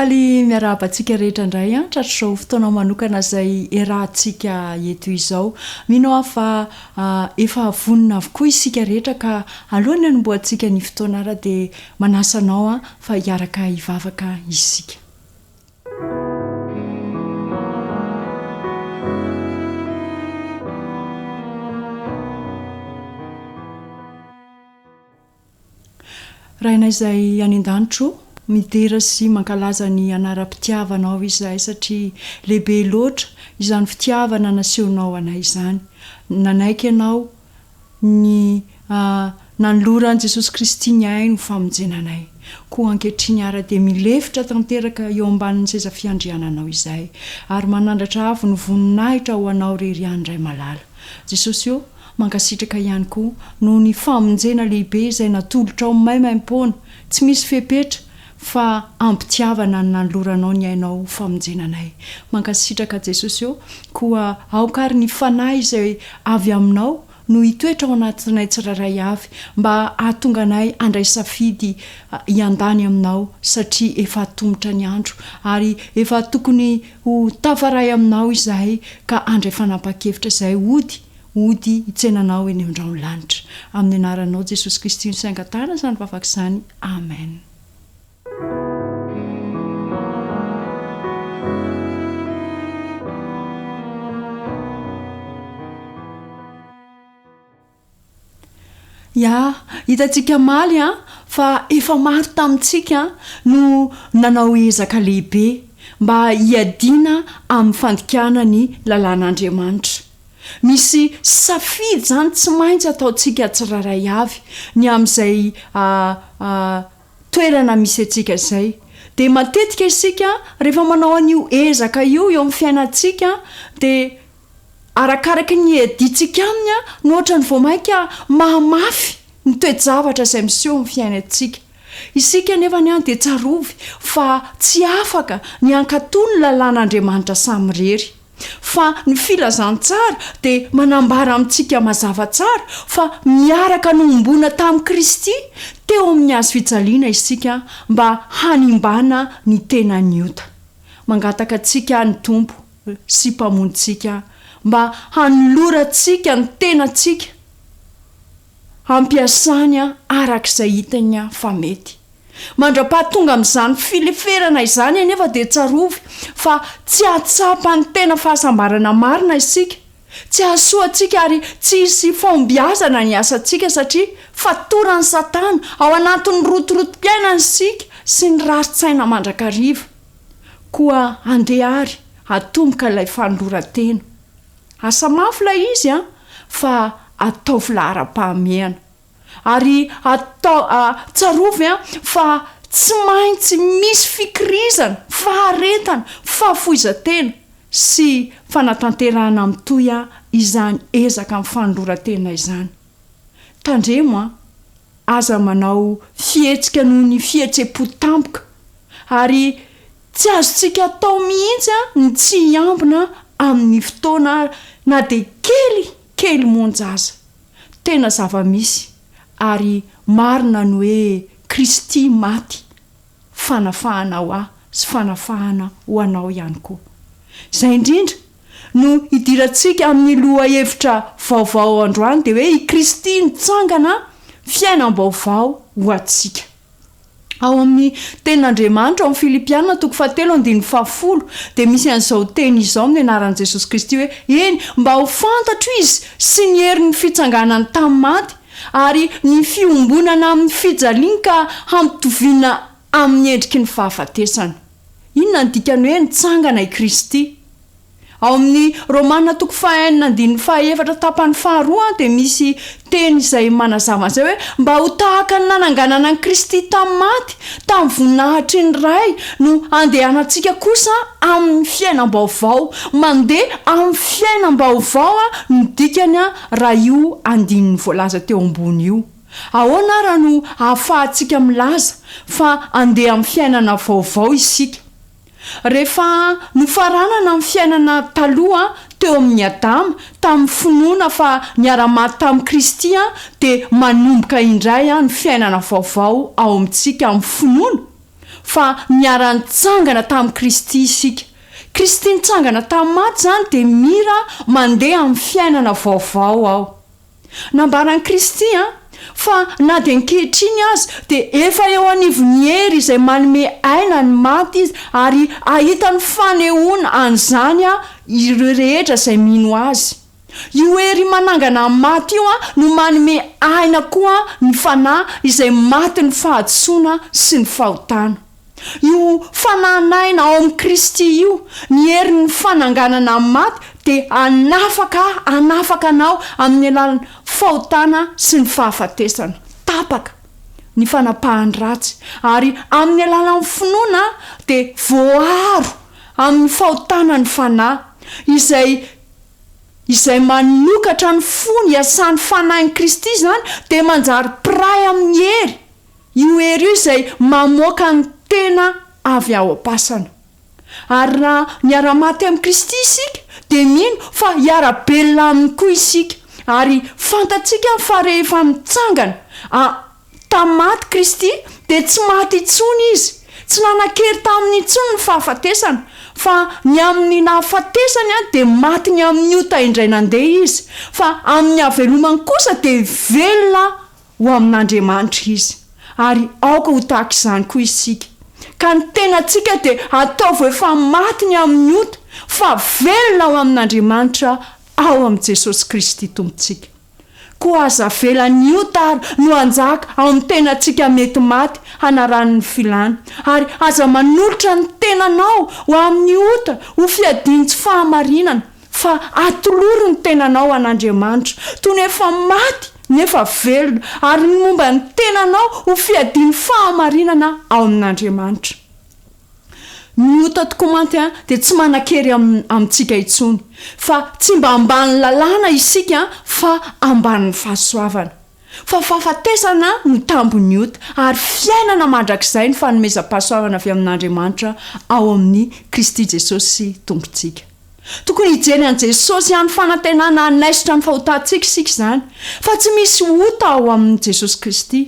Faly miarabantsika rehetra indray tratr'izao fotoana manokana izay erahantsika eto izao. Mino aho fa efa vonona avokoa isika rehetra ka alohany hanomboantsika ny fotoana ara dia manasa anao fa hiaraka hivavaka isika. Raina izay any an-danitro midera sy mankalaza ny anaram-pitiavanao izay satria lehibe loatra izany fitiavana nasehonao anay izany. Nanaiky ianao ny nanoloran'i Jesosy Kristy ny ainy famonjenanay. Koa ankehitriny ara dia milefitra tanteraka eo ambanin'ny seza fiandriananao izay ary manandratra avo ny voninahitra ho anao rery andray malala. Jesosy io mankasitraka ihany koa noho ny famonjena lehibe izay natolotra ao maimaim-poana, tsy misy fepetra fa ampitiavana ny nanoloranao ny ainao famonjenanay. Mankasitraka Jesosy io koa aokary ny fanahy izay avy aminao no hitoetra ao anatinay tsiraray avy mba ahatonga anay andray safidy hiandany aminao satria efa tomotra ny andro ary efa tokony ho tafaray aminao izahay ka andray fanapa-kevitra izay hody hitsenanao eny an-drano lanitra. Amin'ny anaranao Jesosy Kristy ny saingatana izany vavaka izany. Amen. Hitantsika maly fa efa maro tamintsika no nanao ezaka lehibe mba hiadiana amin'ny fandikana ny lalàn'Andriamanitra. Misy safidy zany tsy maintsy ataontsika tsiraray avy ny amin'izay toerana misy antsika izay. Dia matetika isika rehefa manao an'io ezaka io eo amin'ny fiainantsika dia arakaraka ny edintsika aminy no ohatrany vao mainka mahamafy ny toe-javatra izay miseho amin'ny fiainantsika. Isika nefa ny dia tsarovy fa tsy afaka ny ankatony lalàn'Andriamanitra samirery. Fa ny filazantsara dia manambara amintsika mazava tsara fa miaraka nombona tamin'i Kristy teo amin'ny hazo fijaliana isika mba hanimbana ny tenany ota. Mangataka antsika ny Tompo sy mpamonjitsika mba hanolorantsika ny tenantsika hampiasany arak'izay hitany fa mety. Mandra-pahatonga amin'izany fileferana izany anefa dia tsarovy fa tsy ahatsapa ny tena fahasambarana marina isika, tsy ahasoantsika ary tsy hisy fahombiazana ny asantsika satria fatorany Satana ao anatin'ny rotorotom-piainana isika sy ny rarin-tsaina mandrakariva. Koa andeha ary atomboka ilay fanoloran-tena. Asa mafy ilay izy fa atao filahara-pahamehana. Ary atao tsarovy fa tsy maintsy misy fikirizana, faharetana, fahafoizan-tena sy fanatanterahana mitoy izany ezaka amin'ny fanoloran-tena izany. Tandremo aza manao fihetsika noho ny fihetsem-po tampoka ary tsy azontsika atao mihitsy ny tsy hiambina amin'ny fotoana na dia kely monja aza. Tena zava-misy ary marina ny hoe Kristy maty fanafahana sy fanafahana ho anao ihany koa. Izay indrindra no hidirantsika amin'ny loha hevitra vaovao androany dia hoe i Kristy nitsangana fiainam-baovao ho antsika. Ao amin'ny tenin'Andriamanitra ao amin'ny Filipianina 4:10 dia misy an'izao teny izao amin'ny anaran'i Jesosy Kristy hoe eny mba ho fantatro izy sy ny herin'ny fitsanganany tamin'ny maty ary ny fiombonana amin'ny fijaliana ka hampitoviana amin'ny endriky ny fahafatesana. Inona ny dikany hoe nitsangana i Kristy? Ao amin'ny Romanina 5:4 tapany faharoa dia misy teny izay manazava an'izay hoe mba ho tahaka ny nananganana ny Kristy tamin'ny maty tamin'ny voninahitry ny ray no andehanantsika kosa amin'ny fiainam-baovao, mandeha amin'ny fiainam-baovao ny dikany raha io andininy voalaza teo ambony io. Ahoana raha no ahafahantsika milaza fa andeha amin'ny fiainana vaovao isika? Rehefa nofaranana amin'ny fiainana taloha teo amin'ny Adama tamin'ny finoana fa niara-maty tamin'ny Kristy dia manomboka indray ny fiainana vaovao ao amintsika amin'ny finoana. fa miara-nitsangana tamin'i Kristy isika. Kristy nitsangana tamin'ny maty zany dia mira mandeha amin'ny fiainana vaovao aho. Nambaran'i Kristy fa na dia nikehitriny azy dia efa eo anivony hery izay manome aina ny maty izy ary ahitany fanehoana an'izany ireo rehetra izay mino azy. Io hery manangana ny maty io no manome aina koa ny fanahy izay maty ny fahadisoana sy ny fahotana. Io fanahinaina ao amin'ny Kristy io, ny hery ny fananganana ny maty dia anafaka anao amin'ny alalan'ny fahotana sy ny fahafatesana. Tapaka ny fanapahany ratsy ary amin'ny alalan'ny finoana dia voaro amin'ny fahotana ny fanahy izay manokatra ny fony iasan'ny fanahin'i Kristy zany dia manjary piray amin'ny hery. Io hery io izay mamoaka ny tena avy ao am-pasana. Ary raha niara-maty amin'ny Kristy isika dia mino fa hiara-belona aminy koa isika. Ary fantatsika fa rehefa mitsangana tamin'ny maty Kristy dia tsy maty intsony izy. Tsy nanan-kery tamin'ny intsony ny fahafatesana, fa ny amin'ny nahafatesany dia maty ny amin'ny ota indray nandeha izy, fa amin'ny havelomany kosa dia velona ho amin'Andriamanitra izy. Ary aoka ho tahaka izany koa isika. Ka ny tenantsika dia ataovy efa maty ny amin'ny ota, fa velona ho amin'Andriamanitra ao amin'i Jesosy Kristy Tompontsika. Koa aza velan'ny ota no anjaka ao amin'ny tenantsika mety maty hanaran'ny filana, ary aza manolotra ny tenanao ho amin'ny ota ho fiadiany tsy fahamarinana, fa atoloro ny tenanao an'Andriamanitra toy ny efa maty nefa velona, ary ny momba ny tenanao ho fiadiany fahamarinana ao amin'Andriamanitra. Ny ota tokoa manty dia tsy manan-kery amintsika intsony, fa tsy mba ambany lalàna isika fa ambany fahasoavana. Fa fahafatesana ny tambony ota ary fiainana mandrakizay ny fanomezam-pahasoavana avy amin'Andriamanitra ao amin'ny Kristy Jesosy Tompontsika. Tokony hijery an' Jesosy ihany fanantenana hanaisotra ny fahotantsika isika izany, fa tsy misy ota ao amin'i Jesosy Kristy.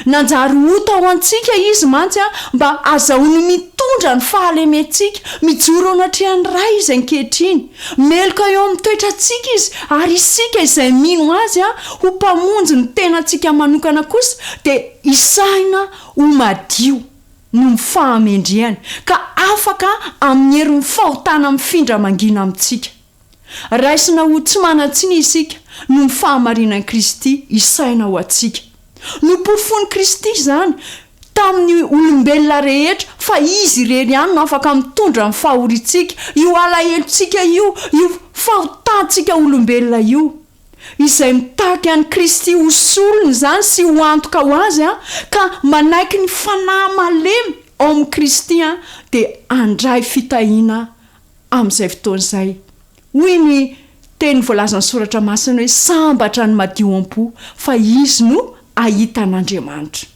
Nanjary ota ao antsika izy mantsy mba azahoany mitondra ny fahalementsika, mijoro ao anatrehan'ny ray izy ankehitriny, meloka eo amin'ny toetrantsika izy, ary isika izay mino azy ho mpamonjy ny tenantsika manokana kosa dia isaina ho madio no ny fahamendrehany, ka afaka amin'ny hery ny fahotana mifindra mangina amintsika. Raisina ho tsy manan-tsiny isika no ny fahamarinan'i Kristy isaina ho atsika. Nopofony Kristy zany tamin'ny olombelona rehetra, fa izy irery ihany no afaka mitondra ny fahorintsika, io alahelontsika io fahotantsika olombelona io, izay mitaky an'i Kristy ho solony zany sy ho antoka ho azy ka manaiky ny fanahy malemy ao amin'i Kristy dia andray fitahiana amin'izay fotoan'izay. Hoy ny teny voalazan'ny soratra masina hoe sambatra ny madio-am-po, fa izy no ahita an'Andriamanitra.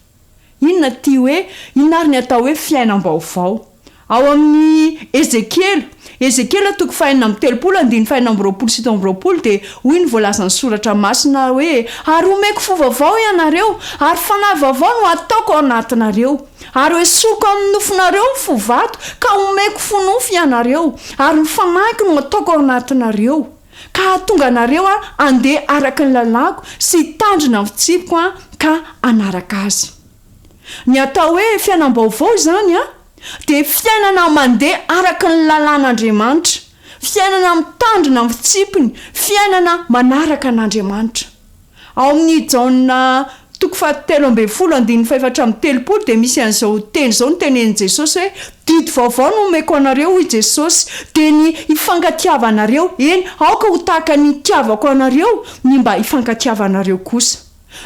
Inona ty hoe inona ny atao hoe fiainam-baovao? Ao amin'ny Ezekiela toko 5:30 dia hoy ny voalazan'ny soratra masina hoe ary omeko fo vaovao ianareo, ary fanahy vaovao no ataoko ao anatinareo, ary hoesoriko amin'ny nofonareo ny fo vato ka omeko fo nofo ianareo, ary ny fanahiko no ataoko ao anatinareo, ka tonga anareo andeha araka ny lalako sy tandrina ny fitsipiko ka anaraka azy. Ny atao hoe fiainam-baovao zany dia fiainana mandeha araka ny lalàn'Andriamanitra, fiainana mitandrina ny fitsipiny, fiainana manaraka an'Andriamanitra. Ao amin'ny Jaona toko 7:4-4 dia misy an'izao teny izao ny tenenin' Jesosy hoe didy vaovao no omeko anareo hoy Jesosy, dia ny hifankatiavanareo, eny aoka ho tahaka ny itiavako anareo ny mba hifankatiavanareo kosa.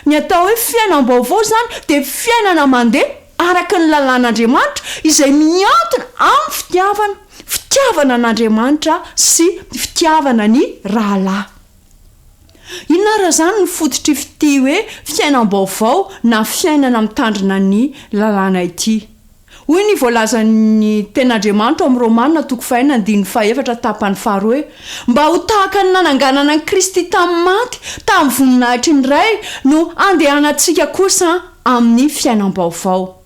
Ny atao hoe fiainam-baovao zany dia fiainana mandeha araka ny lalàn'Andriamanitra izay miantona amin'ny fitiavana an'Andriamanitra sy fitiavana ny rahalahy. Inona raha zany ny fototry fity hoe fiainam-baovao na fiainana mitandrina ny lalàna ity? Hoy ny voalazan'ny ten'Andriamanitra amin'ny Romanina toko 5:4 tapany faharoa hoe mba ho tahaka ny nananganana an'i Kristy tamin'ny maty tamin'ny voninahitry ny ray no andehanantsika kosa amin'ny fiainam-baovao.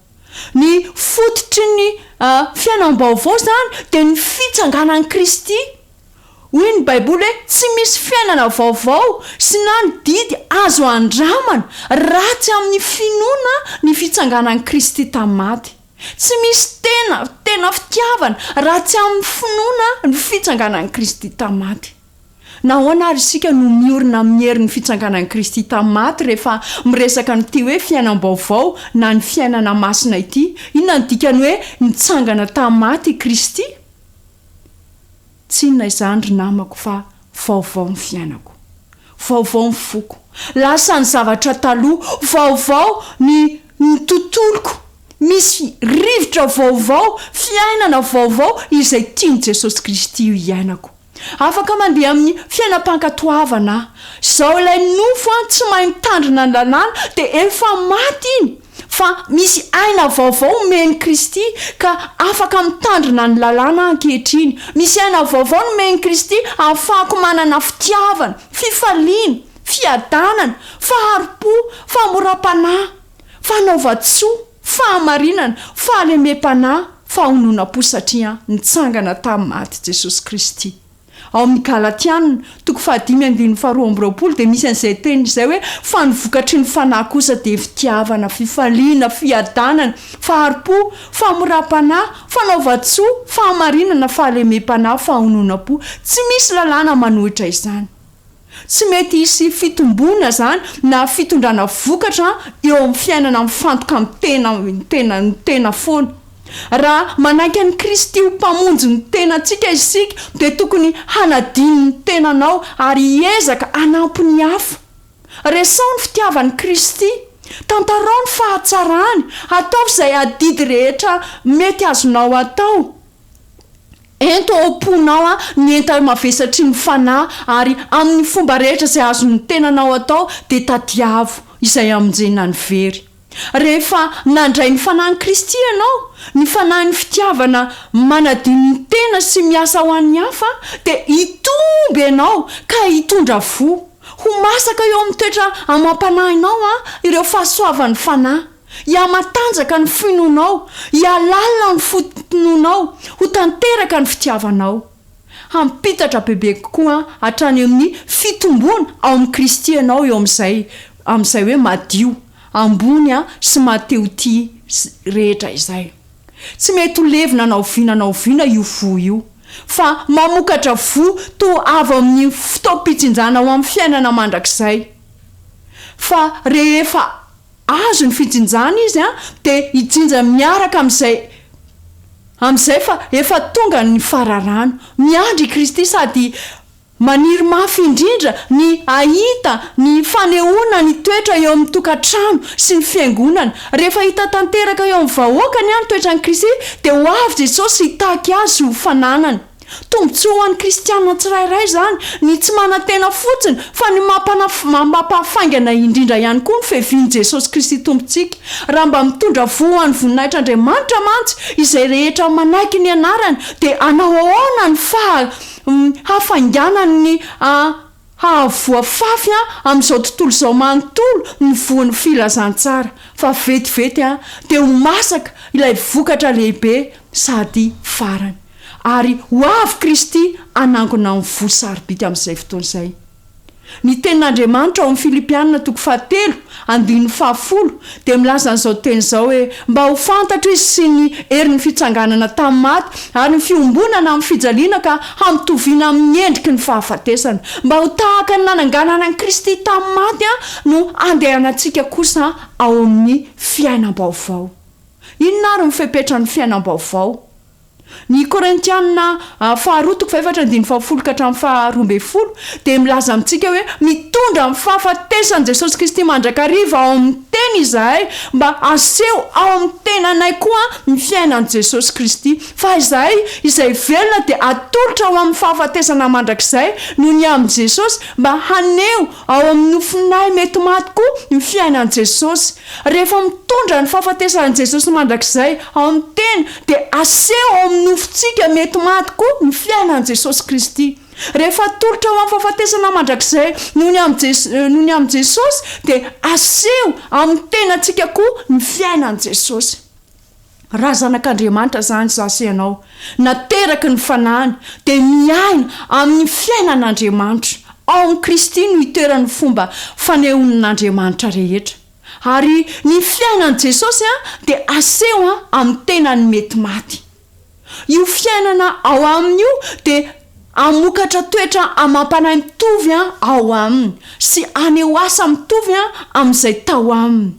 ny fototry ny fiainam-baovao zany de ny fitsanganan'i Kristy. Hoy ny Baiboly hoe tsy misy fiainana vaovao sy na ny didy azo andramana raha tsy amin'ny finoana ny fitsanganan'i Kristy tamin'ny maty. Tsy misy tena fitiavana raha tsy amin'ny finoana ny fitsanganan'i Kristy tamin'ny maty. Nahoana ary isika no miorina amin'ny herin'ny fitsanganan'i Kristy tamin'ny maty rehefa miresaka n'ity hoe fiainam-baovao na ny fiainana masina ity? Inona ny dikany hoe nitsangana tamin'ny maty Kristy? Tsy inona izany ry namako fa vaovao ny fiainako, vaovao ny foko, lasa ny zavatra taloha, vaovao ny tontoloko, misy rivotra vaovao, fiainana vaovao izay tiany Jesosy Kristy io iainako. Afaka mandeha amin'ny fiainam-pankatoavana. Zao ilay nofo tsy mahay mitandrina ny lalàna de efa maty iny, fa misy aina vaovao omeny Kristy ka afaka mitandrina ny lalàna ankehitriny. Misy aina vaovao omeny Kristy ahafahako manana fitiavana, fifaliana, fiadanana, faharipo, famoram-panahy, fanaova-tsoa, fahamarinana, fahalemem-panahy, fahononam-po satria nitsangana tamin'ny maty Jesosy Kristy. Ao amin'ny Galatiana 5:22 de misy an'izay teny izay hoe fa ny vokatry ny fanahy kosa de fitiavana, fifaliana, fiadanana, faharipo, famoram-panahy, fanaova-tsoa, fahamarinana, fahalemem-panahy, fahononam-po. Tsy misy lalàna manohitra izany. Tsy mety hisy fitombona zany na fitondrana vokatra eo amin'ny fiainana mifantoka amin'ny tena foana. Raha manaiky an'i Kristy ho mpamonjy ny tenantsika isika de tokony hanadiny ny tenanao ary hiezaka hanampy ny hafa. Resao ny fitiavan'i Kristy, tantarao ny fahatsarany, atao izay adidy rehetra mety azonao atao. Ento amponao ny enta mavesatry ny fanahy ary amin'ny fomba rehetra izay azon'ny tenanao atao de tadiavo izay amonjena ny very. Rehefa nandray ny fanahin'i Kristy ianao, ny fanahin'ny fitiavana manadiny ny tena sy miasa ho an'ny hafa de hitomby ianao ka hitondra fo. Ho masaka eo amin'ny toetra amam-panahinao ireo fahasoavan'ny fanahy. Matanjaka ny finoanao, hialala ny fotononao, ho tanteraka ny fitiavanao. Hampitatra bebe kokoa hatrany amin'ny fitombona ao amin'ny Kristy ianao eo amin'izay hoe madio, ambony sy mateo ty rehetra izay. Tsy mety ho levina naoviana io fo io, fa mamokatra fo to avy amin'ny fotoam-pitsinjana ao amin'ny fiainana mandrakizay. Fa rehefa azo ny fitsinjana izy de hijinja miaraka amin'izay fa efa tonga ny fararano. Miandry Kristy sady maniry mafy indrindra ny ahita ny fanehoana ny toetra eo amin'ny tokantrano sy ny fiangonana. Rehefa hita tanteraka eo amin'ny vahoakany ny toetran'i Kristy de ho avy Jesosy hitaky azy ho fananany. Tombontsoa ho an'ny kristianina tsirairay zany ny tsy manantena fotsiny fa ny mampafaingana indrindra ihany koa ny fehivian'i Jesosy Kristy tompontsika. Raha mba mitondra fo ho an'ny voninahitran'Andriamanitra mantsy izay rehetra manaiky ny anarany de anao ahoana ny hafainganany ny hahavoafafy amin'izao tontolo izao manontolo ny voan'ny filazantsara. Fa vetivety de ho masaka ilay vokatra lehibe sady farany. Ary ho avy Kristy anangona ny vosaribika amin'izay fotoan'izay. Ny tenin'Andriamanitra ao amin'ny Filipianina 4:10 de milaza an'izao teny izao hoe mba ho fantatra izy sy ny herin'ny fitsanganana tamin'ny maty ary ny fiombonana amin'ny fijaliana ka hamitoviana amin'ny endriky ny fahafatesana. Mba ho tahaka ny nananganana an'i Kristy tamin'ny maty no andehanantsika kosa ao amin'ny fiainam-baovao. Inona ary ny fepetra ny fiainam-baovao? Ny Korintiana 2:4-12 de milaza amintsika hoe mitondra amin'ny fahafatesany Jesosy Kristy mandrakariva ao amin'ny teny izahay mba aseho ao amin'ny tenanay koa ny fiainan'i Jesosy Kristy. Fa izahay izay velona de atolotra ao amin'ny fahafatesana mandrakizay noho ny amin'i Jesosy mba haneho ao amin'ny nofinay mety maty koa ny fiainan'i Jesosy. Rehefa mitondra ny fahafatesan'i Jesosy mandrakizay ao amin'ny teny de aseho ao amin'ny nofintsika mety maty koa ny fiainan'i Jesosy Kristy. Rehefa tolotra ao amin'ny fahafatesana mandrakizay noho ny amin'i Jesosy de aseho amin'ny tenantsika koa ny fiainan'i Jesosy. raha zanak'Andriamanitra zany zasy ianao nateraky ny fanahiny de miaina amin'ny fiainan'Andriamanitra ao amin'ny Kristy no itoeran'ny fomba fanehonin'Andriamanitra rehetra ary ny fiainan'i Jesosy de aseho amin'ny tenany mety maty. Io fiainana ao amin'io de amokatra toetra amam-panahy mitovy ao aminy sy aneho asa mitovy amin'izay tao aminy.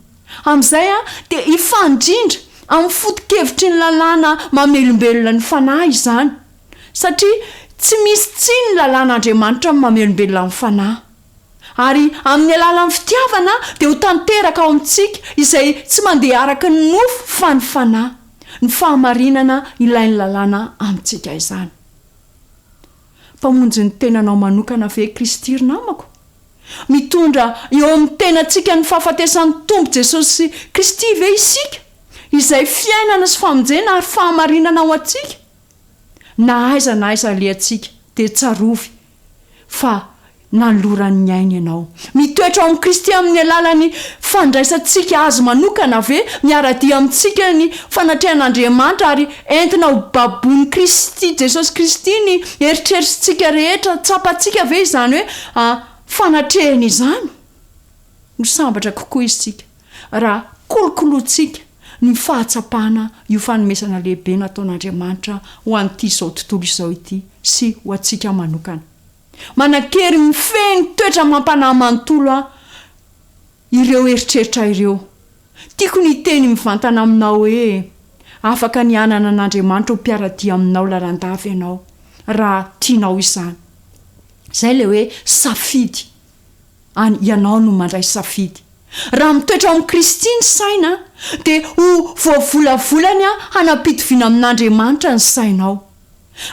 Amin'izay de ifandrindra amin'ny foto-kevitry ny lalàna mamelombelona ny fanahy izany satria tsy misy tsiny ny lalàn'Andriamanitra mamelombelona ny fanahy ary amin'ny alalan'ny fitiavana de ho tanteraka ao amintsika izay tsy mandeha araky ny nofo fa ny fanahy, ny fahamarinana ilain'ny lalàna amintsika izany. Mpamonjy ny tenanao manokana ve Kristy ry namako? Mitondra eo amin'ny tenantsika ny fahafatesan'ny Tompo Jesosy Kristy ve isika izay fiainana sy famonjena ary fahamarinana ao antsika? Na aiza le antsika de tsarovy fa nanoloran'ny aina ianao mitoetra ao amin'ny Kristy amin'ny alalany fandraisantsika azy manokana ve miaradia amintsika ny fanatrehan'Andriamanitra ary entina ho babon'ny Kristy Jesosy Kristy ny eritreritsintsika rehetra tsapantsika ve izany hoe fanatrehany izany? Misambatra kokoa isika raha kolokolotsika ny fahatsapana io fanomesana lehibe nataon'Andriamanitra ho an'ity zao tontolo izao ity sy ho antsika manokana. Manakery mifeny toetra mampanahy manontolo ireo eritreritra ireo. Tiako ny teny mivantana aminao hoe afaka ny anana an'Andriamanitra ho mpiaradia aminao lalandava ianao raha tianao izany. Zay le hoe safidy. Ianao no mandray safidy. Raha mitoetra ao amin'ny Kristy ny saina de ho voavolavolany hanam-pitovina amin'Andriamanitra ny sainao.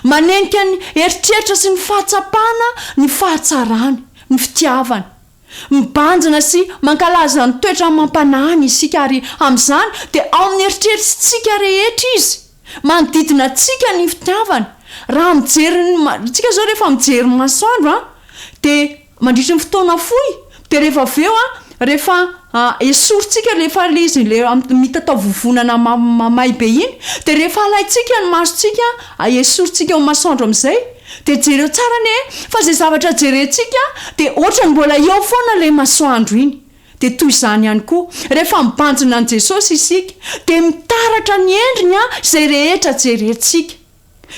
Manenika ny eritreritra sy ny fahatsapana, ny fahatsarany, ny fitiavany. Mibanjina sy mankalaza ny toetra mampanahiny isika ary amin'izany de ao amin'ny eritreritsintsika rehetra izy. Manodidina antsika ny fitiavany. Raha tsika zao rehefa mijery ny masoandro de mandritry ny fotoana fohy de rehefa aveo rehefa esorintsika rehefa izy le mitatao vovonana mamay be iny de rehefa alaitsika ny masontsika esorintsika eo masoandro amin'izay de jereo tsara ne fa zay zavatra jerentsika de ohatra ny mbola eo foana le masoandro iny. De toy izany ihany koa rehefa mibanjina an' Jesosy isika de mitaratra ny endriny izay rehetra jerentsika.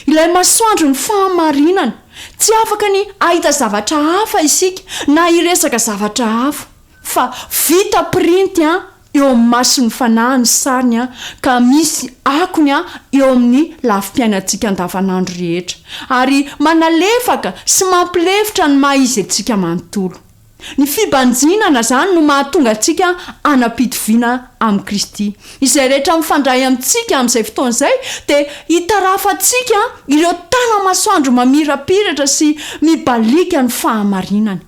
Ilay masoandro ny fahamarinana tsy afaka ny ahita zavatra hafa isika na iresaka zavatra hafa fa vita printy eo amin'ny mason'ny fanahiny sariny ka misy akony eo amin'ny lafim-piainantsika andavanandro rehetra ary manalefaka sy mampilefitra ny maha-izy antsika manontolo. Ny fibanjinana zany no mahatonga antsika anam-pitoviana amin'ny Kristy izay rehetra mifandray amintsika amin'izay fotoan'izay de hitarafantsika ireo tana masoandro mamirapiratra sy mibalika ny fahamarinana.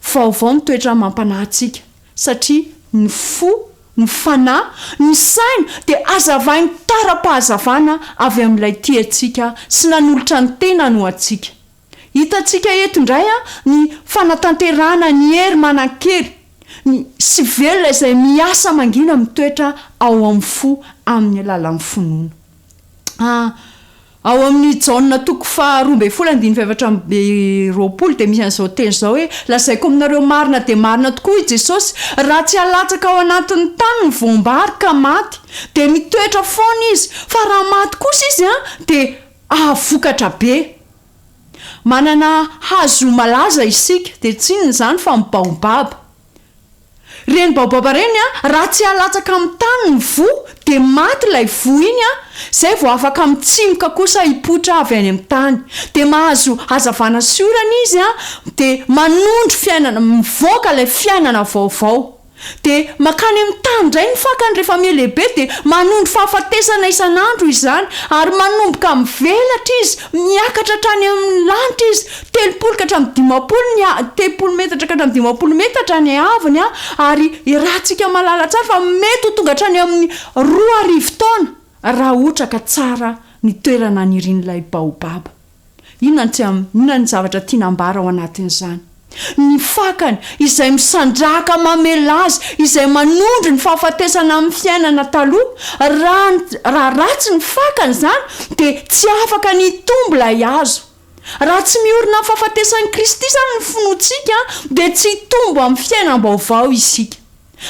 Vaovao ny toetra mampanahy antsika satria ny fo, ny fanahy, ny saina de azavainy tara-pahazavana avy amin'ilay tiantsika sy nanolotra ny tena no antsika. Hitantsika eto indray ny fanatanterana ny hery manan-kery ny sy velona izay miasa mangina mitoetra ao amin'ny fo amin'ny alalan'ny finoana. Ao amin'ny Jaona toko 2:17 de misy an'izao teny zao hoe lazaiko aminareo marina de marina tokoa i Jesosy raha tsy halatsaka ao anatin'ny tany ny voambary ka maty de mitoetra foana izy fa raha maty kosa izy de ahavokatra be. Manana hazo malaza isika de tsinona zany fa baobaba. Reny baobaba reny raha tsy halatsaka amin'ny tany ny vo de maty ilay vo iny zay vao afaka mitsimoka kosa hipotra avy any amin'ny tany de mahazo hazavana sy orana izy de manondro fiainana mivoaka ilay fiainana vaovao de makany amin'ny tany indray ny fakany rehefa mialehibe de manondro fahafatesana isan'andro izany ary manomboka mivelatra izy miakatra hatrany amin'ny lanitra izy 30 ka hatramin'ny 10 metatra ka hatramin'ny 10 metatra ny aviny ary irahantsika malala tsara fa mety ho tonga hatrany amin'ny 2 taona raha ohatra ka tsara ny toerana nirian'ilay baobaba. Inona ny zavatra tiana ambara ao anatin'izany? ny fakany izay misandraka mamelazy izay manondry ny fahafatesana amin'ny fiainana taloha raha ratsy ny fakany zany de tsy afaka ny tombo lay azo. Raha tsy miorina fahafatesan'i Kristy zany ny finoantsika de tsy tombo amin'ny fiainam-baovao isika.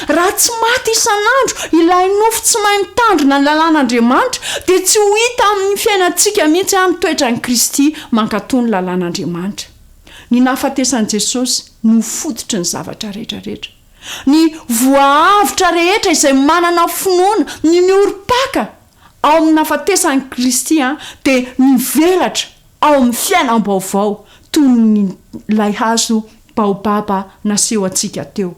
Raha tsy maty isan'andro ilay nofo tsy mahay mitandrina ny lalàn'Andriamanitra de tsy ho hita amin'ny fiainantsika mihitsy ny toetran'i Kristy mankatoa ny lalàn'Andriamanitra. Ny nahafatesan'i Jesosy no fototry ny zavatra rehetrarehetra. Ny voahavitra rehetra izay manana finoana ny mioro-paka ao amin'ny nahafatesan'i Kristy de mivelatra ao amin'ny fiainam-baovao toy ny lay hazo baobaba naseho antsika teo.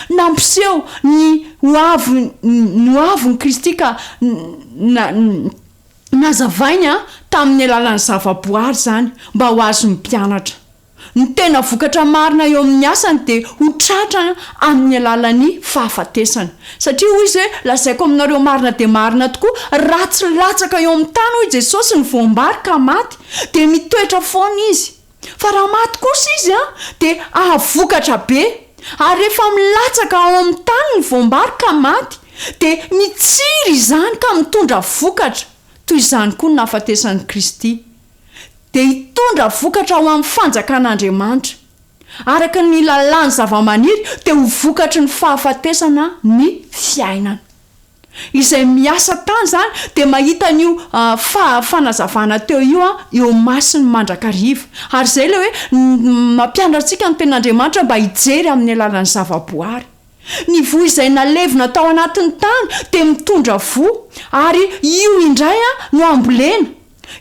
Nampiseho ny hoaviny Kristy ka nazavainy tamin'ny alalan'ny zavaboary zany mba ho azo ny mpianatra. Ny tena vokatra marina eo amin'ny asany de ho tratra amin'ny alalan'ny fahafatesana. Satria hoy izy hoe lazaiko aminareo marina de marina tokoa raha tsy latsaka eo amin'ny tany hoy Jesosy ny voambary ka maty de mitoetra foana izy. Fa raha maty kosa izy de ahavokatra be. Ary rehefa milatsaka ao amin'ny tany ny voambary ka maty de mitsiry izany ka mitondra vokatra toy izany koa ny nahafatesan'i Kristy. De hitondra vokatra ho amin'ny fanjakan'Andriamanitra. Araka ny lalàny zavamaniry de ho vokatry ny fahafatesana ny fiainana. Izay miasa tany zany de mahita n'io fanazavana teo io eo masiny mandrakariva. Ary zay le hoe mampiandratsika ny ten'Andriamanitra mba hijery amin'ny alalan'ny zavaboary. Ny vo izay nalevina tao anatin'ny tany de mitondra vo ary io indray no ambolena.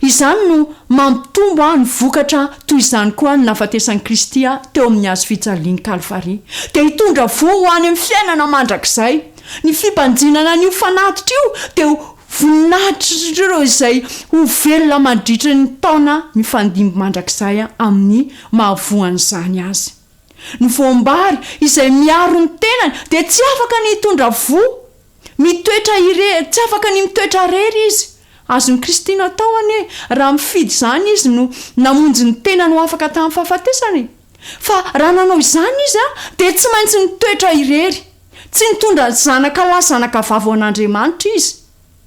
Izany no mampitombo ny vokatra toy izany koa ny nahafatesan'i Kristy teo amin'ny hazo fijalian'ny Kalvari. De hitondra vo ho any amin'ny fiainana mandrakizay. Ny fibanjinana n'io fanatitra io de voninahitra ireo izay ho velona mandritry ny taona ny fandimby mandrakizay amin'ny mahavoan'izany azy. Ny voambary izay miaro ny tenany de tsy afaka ny hitondra vo, tsy afaka ny mitoetra rery izy. Azon'ny Kristy natao anie raha mifidy zany izy no namonjy ny tenany ho afaka tamin'ny fahafatesany. Fa raha nanao izany izy de tsy maintsy mitoetra irery. Tsy nitondra zanaka lahy zanaka vavy ao an'Andriamanitra izy.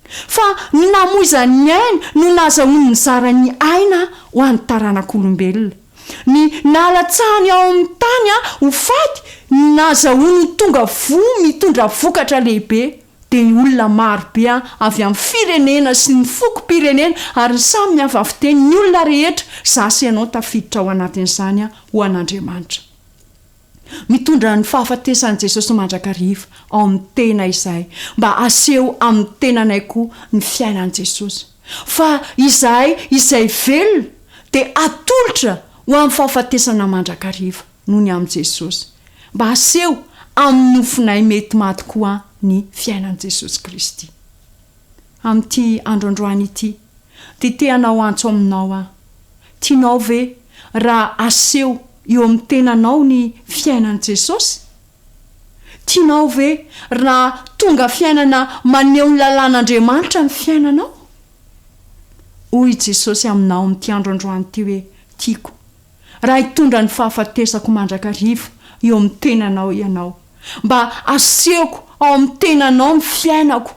Fa ny namoizany aina no nazahoany ny zarany aina ho an'ny taranak'olombelona. Ny nalatsahany ao amin'ny tany ho faty nazahoany tonga vo mitondra vokatra lehibe. De olona maro be avy amin'ny firenena sy ny fokom-pirenena ary samy hafa fiteny ny olona rehetra zasy ianao tafiditra ao anatin'izany ho an'Andriamanitra. Mitondra ny fahafatesan'i Jesosy mandrakariva ao amin'ny tena izay mba aseho amin'ny tenanay koa ny fiainan'i Jesosy. Fa izay velona de atolotra ho amin'ny fahafatesana mandrakariva noho ny amin'i Jesosy mba aseho amin'ny nofinay mety maty koa ny fiainan'i Jesosy Kristy. Amin'ity androandroany ity de te-hanao antso aminao tianao ve raha aseho eo amin'ny tenanao ny fiainan'i Jesosy? Tianao ve raha tonga fiainana maneho ny lalàn'Andriamanitra ny fiainanao? Hoy Jesosy aminao amin'ity androandroany ity hoe tiako raha hitondra ny fahafatesako mandrakariva eo amin'ny tenanao ianao mba asehoko ao amin'ny tenanao ny fiainako.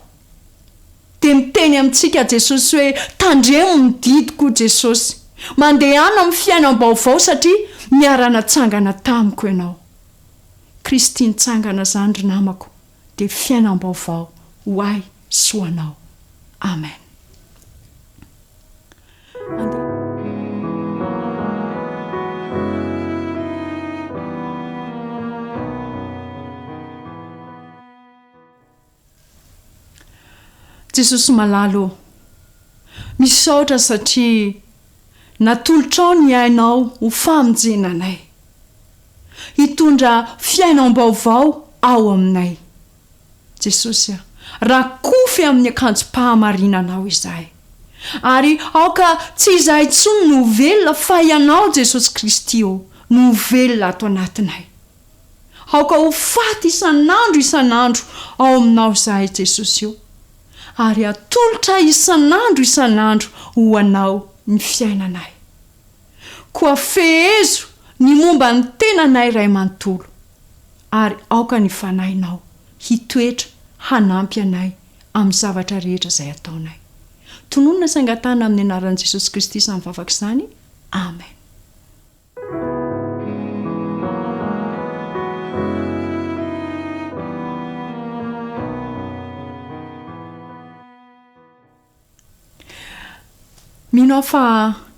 De miteny amintsika Jesosy hoe tandremo ny didiko Jesosy. Mandehana amin'ny fiainam-baovao satria miara-natsangana tamiko ianao. Kristy nitsangana zany ry namako de fiainam-baovao ho ahy sy ho anao. Amen. Jesosy malalo, misaotra satria natolotrao ny ainao ho famonjenanay. Hitondra fiainam-baovao ao aminay. Jesosy, rakofy amin'ny akanjo-pahamarinanao izahay. Ary aoka tsy izahay tsony no velona fa ianao Jesosy Kristy no velona ato anatinay. Aoka ho faty isan'andro ao aminao izahay Jesosy ary atolotra isan'andro ho anao ny fiainanay. Koa fehezo ny momba ny tenanay ray manontolo ary aoka ny fanahinao hitoetra hanampy anay amin'ny zavatra rehetra izay ataonay. Tononona saingatana amin'ny anaran'i Jesosy Kristy samy vavaka izany. Amen. Minao fa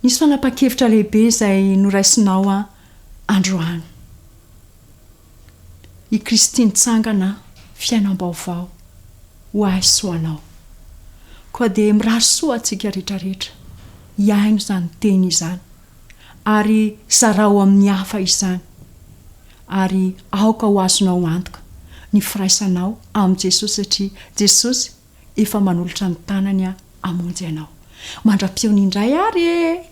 nisy fanapa-kevitra lehibe izay noraisinao androany. I Kristy nitsangana fiainam-baovao ho ahy soanao. Koa dia mirary soa antsika rehetrarehetra hiaino izany teny izany ary zarao amin'ny hafa izany ary aoka ho azonao antoka ny firaisanao amin'i Jesosy satria Jesosy efa manolotra ny tanany amonjy ianao. Mandra-piaony indray ary